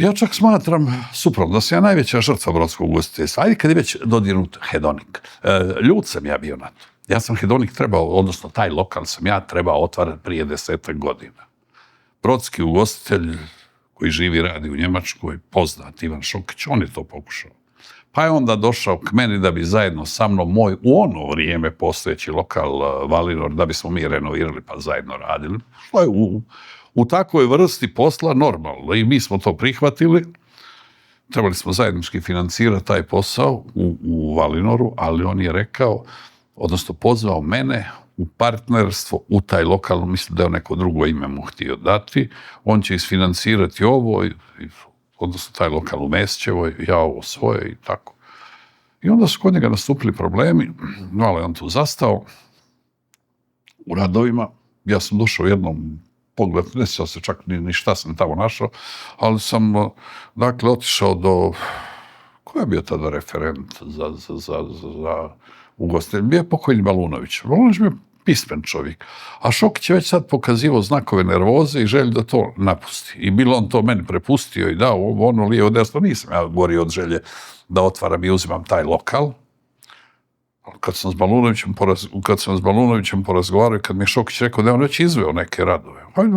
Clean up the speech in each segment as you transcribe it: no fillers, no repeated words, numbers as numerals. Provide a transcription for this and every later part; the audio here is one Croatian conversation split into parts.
Ja čak smatram suprotno, da sam ja najveća žrtva brodskog ugostiteljstva. Ajde kad je već dodirnut hedonik. Ljud sam ja bio na to. Ja sam hedonik trebao, odnosno taj lokal sam ja trebao otvarati prije 10 godina. Brodski ugostitelj koji živi i radi u Njemačkoj, poznat Ivan Šokić, on je to pokušao. Pa je onda došao k meni da bi zajedno sa mnom moj u ono vrijeme postojeći lokal Valinor, da bismo mi renovirali pa zajedno radili. Što je u takvoj vrsti posla normalno i mi smo to prihvatili. Trebali smo zajednički financirati taj posao u Valinoru, ali on je rekao, odnosno pozvao mene u partnerstvo u taj lokal, mislim da je neko drugo ime mu htio dati, on će isfinancirati ovo, odnosno taj lokal u Mesićevoj, ja ovo svoje i tako. I onda su kod njega nastupili problemi, malo je on tu zastao u radovima, ja sam došao jednom pogled, ne sjećam se čak ni šta sam tamo našao, ali sam, dakle, otišao do, ko je bio tada referent za ugostitelj? Bio je pokojni Balunović. Balunović bio pismen čovjek. A Šokić je već sad pokazivao znakove nervoze i želju da to napusti. I bilo on to meni prepustio i dao ono lijevo desno. Nisam ja govorio od želje da otvaram i uzimam taj lokal. Kad sam s Balunovićem porazgovarao i kad mi je Šokić rekao da je on već izveo neke radove. Hajde,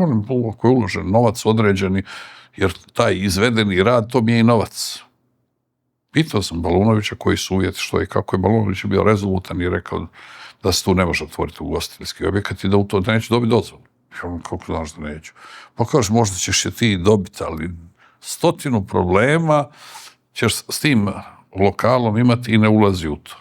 ako je uložen novac određeni, jer taj izvedeni rad, to mi je i novac. Pitao sam Balunovića koji su uvjeti, što i kako je. Balunović bio rezolutan i rekao da se tu ne može otvoriti ugostiteljski objekat i da u to neće dobiti dozvolu. Ja, kako znaš da neću? Pa kaže, možda ćeš je ti dobiti, ali 100 problema ćeš s tim lokalom imati i ne ulazi u to.